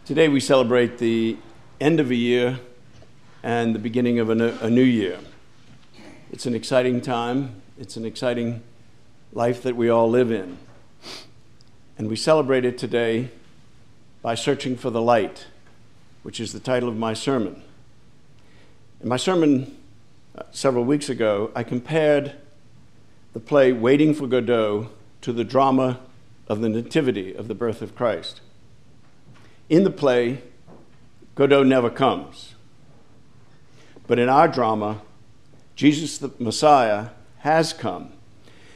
Today we celebrate the end of a year and the beginning of a new year. It's an exciting time. It's an exciting life that we all live in. And we celebrate it today by searching for the light, which is the title of my sermon. In my sermon several weeks ago, I compared the play Waiting for Godot to the drama of the Nativity, of the birth of Christ. In the play, Godot never comes. But in our drama, Jesus the Messiah has come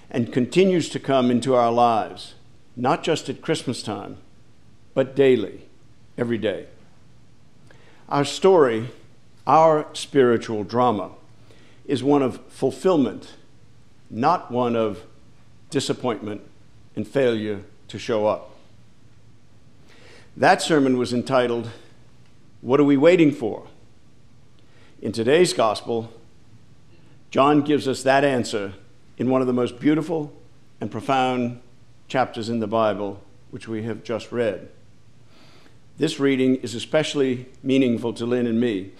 and continues to come into our lives, not just at Christmas time, but daily, every day. Our story, our spiritual drama, is one of fulfillment, not one of disappointment and failure to show up. That sermon was entitled, "What Are We Waiting For?" In today's gospel, John gives us that answer in one of the most beautiful and profound chapters in the Bible, which we have just read. This reading is especially meaningful to Lynn and me,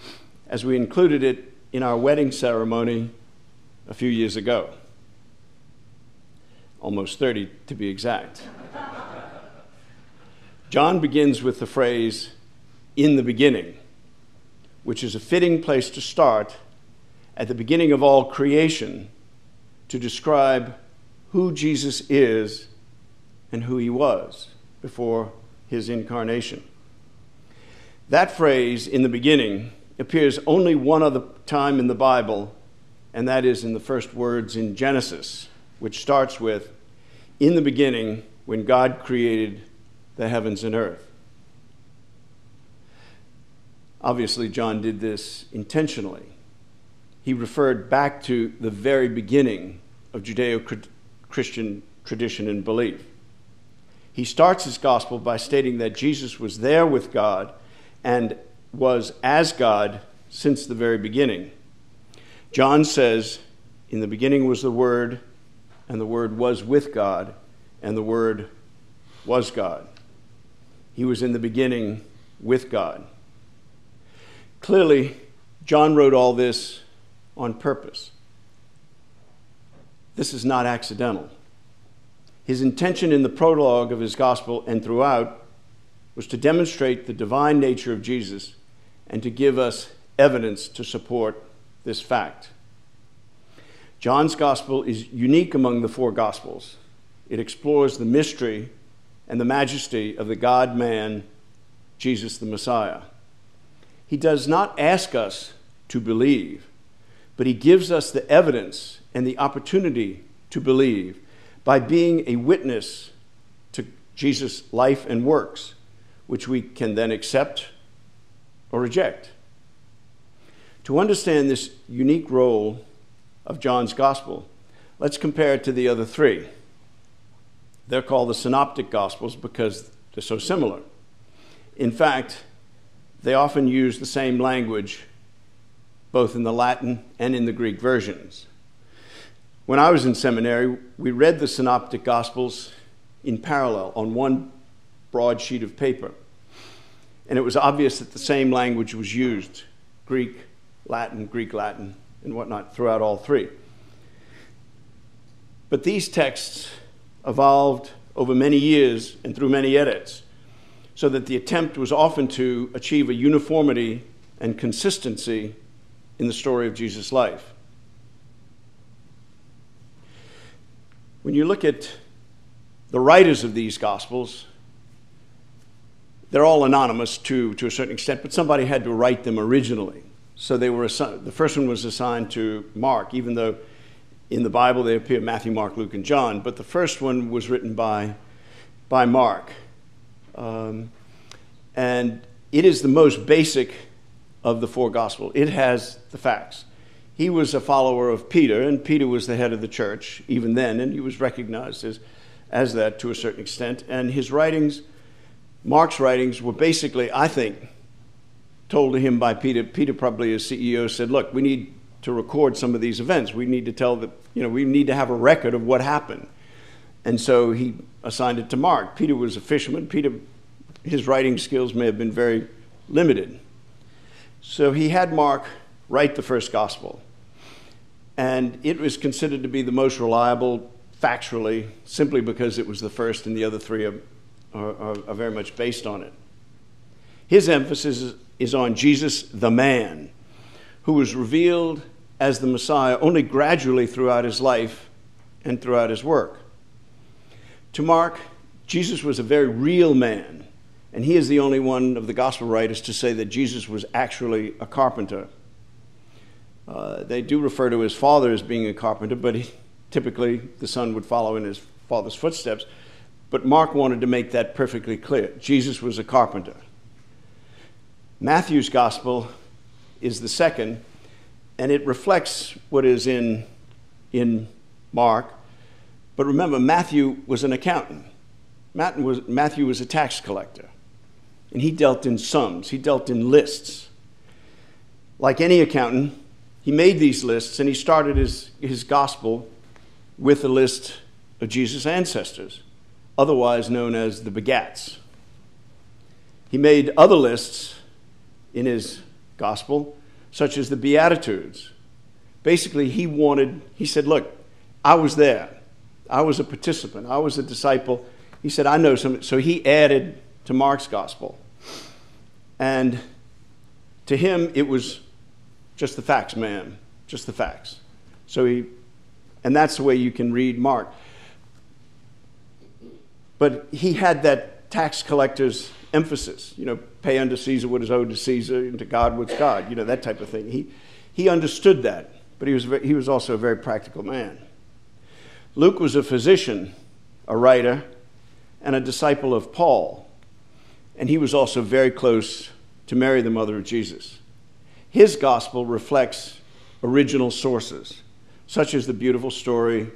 as we included it in our wedding ceremony a few years ago. Almost 30 to be exact. John begins with the phrase, "in the beginning," which is a fitting place to start at the beginning of all creation to describe who Jesus is and who he was before his incarnation. That phrase, "in the beginning," appears only one other time in the Bible, and that is in the first words in Genesis, which starts with, "In the beginning, when God created the heavens and earth." Obviously, John did this intentionally. He referred back to the very beginning of Judeo-Christian tradition and belief. He starts his gospel by stating that Jesus was there with God and was as God since the very beginning. John says, "In the beginning was the Word, and the Word was with God, and the Word was God." He was in the beginning with God. Clearly, John wrote all this on purpose. This is not accidental. His intention in the prologue of his gospel and throughout was to demonstrate the divine nature of Jesus and to give us evidence to support this fact. John's gospel is unique among the four gospels. It explores the mystery and the majesty of the God-man, Jesus the Messiah. He does not ask us to believe, but he gives us the evidence and the opportunity to believe by being a witness to Jesus' life and works, which we can then accept or reject. To understand this unique role of John's gospel, let's compare it to the other three. They're called the Synoptic Gospels because they're so similar. In fact, they often use the same language, both in the Latin and in the Greek versions. When I was in seminary, we read the Synoptic Gospels in parallel on one broad sheet of paper. And it was obvious that the same language was used, Greek, Latin, and whatnot, throughout all three. But these texts evolved over many years and through many edits, so that the attempt was often to achieve a uniformity and consistency in the story of Jesus' life. When you look at the writers of these Gospels, they're all anonymous to a certain extent, but somebody had to write them originally. So they were the first one was assigned to Mark, even though in the Bible they appear Matthew, Mark, Luke, and John, but the first one was written by Mark. And it is the most basic of the four Gospels. It has the facts. He was a follower of Peter, and Peter was the head of the church even then, and he was recognized as that to a certain extent. And his writings, Mark's writings, were basically, I think, told to him by Peter. Peter, probably as CEO, said, "Look, we need to record some of these events. We need to we need to have a record of what happened." And so he assigned it to Mark. Peter was a fisherman. Peter his writing skills may have been very limited. So he had Mark write the first gospel. And it was considered to be the most reliable factually, simply because it was the first and the other three are very much based on it. His emphasis is on Jesus the man, who was revealed as the Messiah only gradually throughout his life and throughout his work. To Mark, Jesus was a very real man, and he is the only one of the gospel writers to say that Jesus was actually a carpenter. They do refer to his father as being a carpenter, but typically the son would follow in his father's footsteps. But Mark wanted to make that perfectly clear. Jesus was a carpenter. Matthew's gospel is the second, and it reflects what is in Mark. But remember, Matthew was an accountant. Matthew was a tax collector, and he dealt in sums. He dealt in lists. Like any accountant, he made these lists, and he started his gospel with a list of Jesus' ancestors, otherwise known as the begats. He made other lists in his gospel, such as the Beatitudes. Basically, he said, look, I was there. I was a participant. I was a disciple. He said, I know some. So he added to Mark's gospel. And to him, it was just the facts, man. Just the facts. And that's the way you can read Mark. But he had that tax collector's emphasis, pay unto Caesar what is owed to Caesar, and to God what's God, that type of thing. He understood that, but he was also a very practical man. Luke was a physician, a writer, and a disciple of Paul, and he was also very close to Mary, the mother of Jesus. His gospel reflects original sources, such as the beautiful story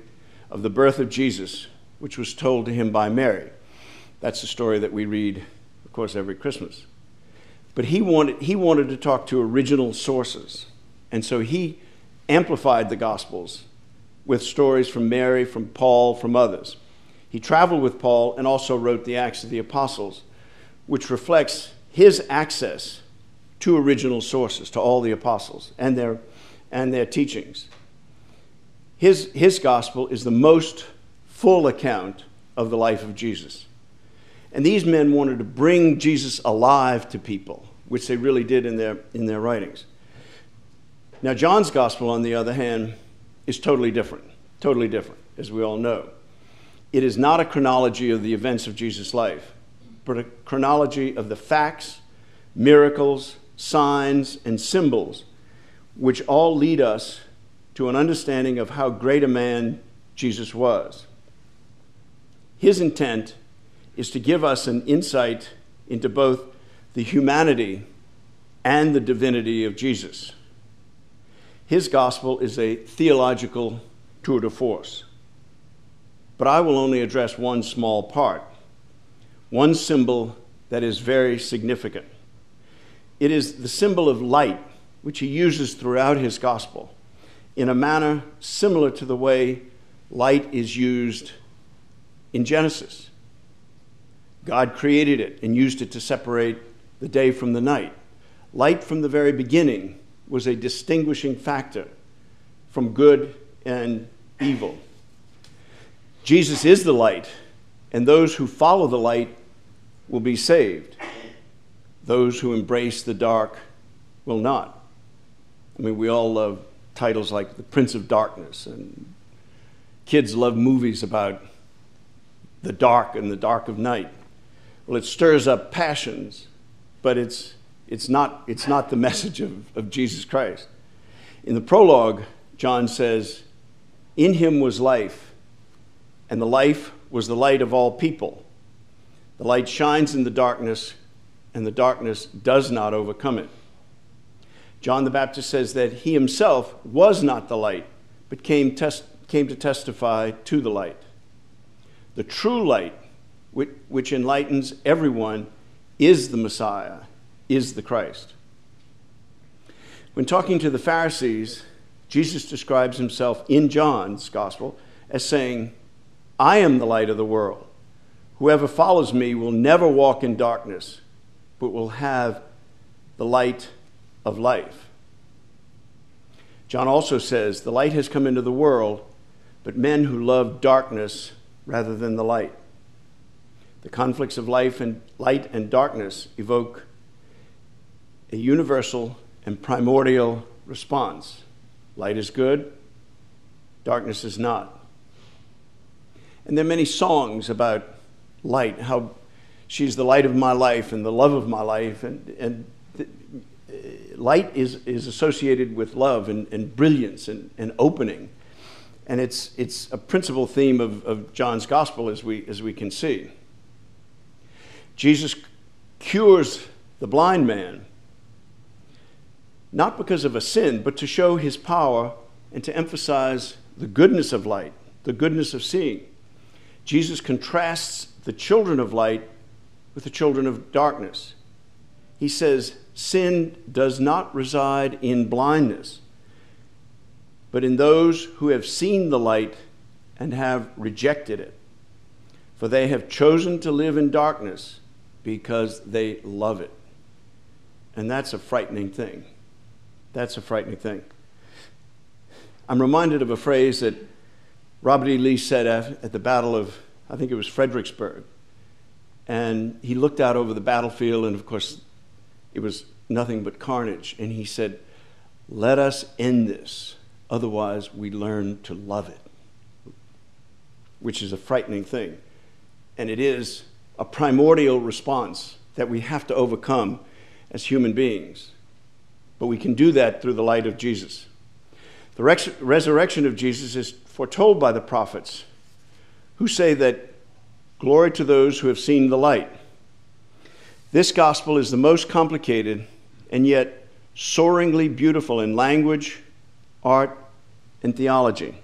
of the birth of Jesus, which was told to him by Mary. That's the story that we read, of course, every Christmas. But he wanted to talk to original sources, and so he amplified the Gospels with stories from Mary, from Paul, from others. He traveled with Paul and also wrote the Acts of the Apostles, which reflects his access to original sources, to all the apostles and their teachings. His gospel is the most full account of the life of Jesus. And these men wanted to bring Jesus alive to people, which they really did in their writings. Now, John's gospel, on the other hand, is totally different, as we all know. It is not a chronology of the events of Jesus' life, but a chronology of the facts, miracles, signs, and symbols, which all lead us to an understanding of how great a man Jesus was. His intent is to give us an insight into both the humanity and the divinity of Jesus. His gospel is a theological tour de force. But I will only address one small part, one symbol that is very significant. It is the symbol of light, which he uses throughout his gospel in a manner similar to the way light is used in Genesis. God created it and used it to separate the day from the night. Light from the very beginning was a distinguishing factor from good and evil. Jesus is the light, and those who follow the light will be saved. Those who embrace the dark will not. I mean, we all love titles like The Prince of Darkness, and kids love movies about the dark and the dark of night. Well, it stirs up passions, but it's not the message of Jesus Christ. In the prologue, John says, "In him was life, and the life was the light of all people. The light shines in the darkness, and the darkness does not overcome it." John the Baptist says that he himself was not the light, but came to testify to the light. The true light, which enlightens everyone, is the Messiah, is the Christ. When talking to the Pharisees, Jesus describes himself in John's gospel as saying, "I am the light of the world. Whoever follows me will never walk in darkness, but will have the light of life. John also says, the light has come into the world, but men who love darkness rather than the light. The conflicts of life and light and darkness evoke a universal and primordial response. Light is good, darkness is not. And there are many songs about light, how she's the light of my life and the love of my life. And light is associated with love and brilliance and opening. And it's a principal theme of John's gospel, as we can see. Jesus cures the blind man, not because of a sin, but to show his power and to emphasize the goodness of light, the goodness of seeing. Jesus contrasts the children of light with the children of darkness. He says, sin does not reside in blindness, but in those who have seen the light and have rejected it. For they have chosen to live in darkness because they love it. And that's a frightening thing. That's a frightening thing. I'm reminded of a phrase that Robert E. Lee said at the Battle of, I think it was Fredericksburg. And he looked out over the battlefield, and of course, it was nothing but carnage. And he said, "Let us end this, otherwise we learn to love it," which is a frightening thing. And it is a primordial response that we have to overcome as human beings. But we can do that through the light of Jesus. The resurrection of Jesus is foretold by the prophets, who say that glory to those who have seen the light. This gospel is the most complicated and yet soaringly beautiful in language, art, and theology.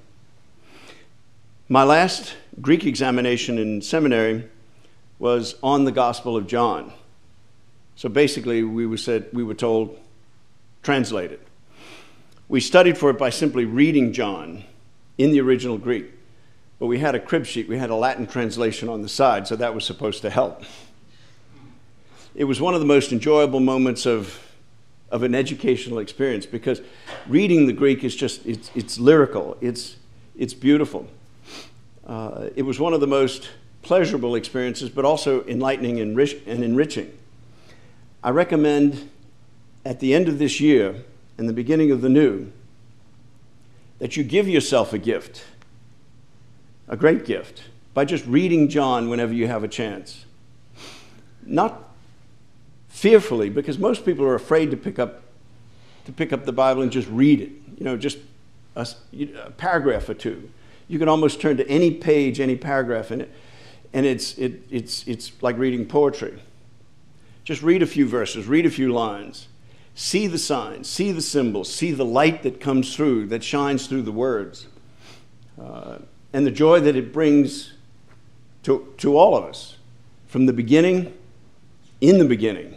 My last Greek examination in seminary was on the Gospel of John. So basically, we were told, translate it. We studied for it by simply reading John in the original Greek. But we had a crib sheet, we had a Latin translation on the side, so that was supposed to help. It was one of the most enjoyable moments of an educational experience, because reading the Greek is just, it's lyrical, it's beautiful. It was one of the most pleasurable experiences, but also enlightening and enriching. I recommend at the end of this year and the beginning of the new, that you give yourself a gift, a great gift, by just reading John whenever you have a chance. Not fearfully, because most people are afraid to pick up the Bible and just read it, just a paragraph or two. You can almost turn to any page, any paragraph in it, and it's like reading poetry. Just read a few verses, read a few lines. See the signs, see the symbols, see the light that comes through, that shines through the words. And the joy that it brings to all of us, from the beginning, in the beginning,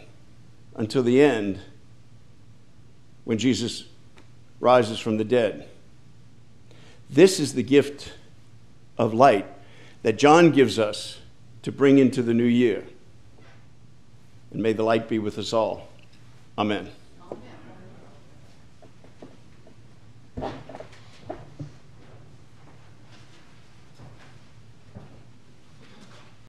until the end, when Jesus rises from the dead. This is the gift of light that John gives us to bring into the new year. And may the light be with us all. Amen.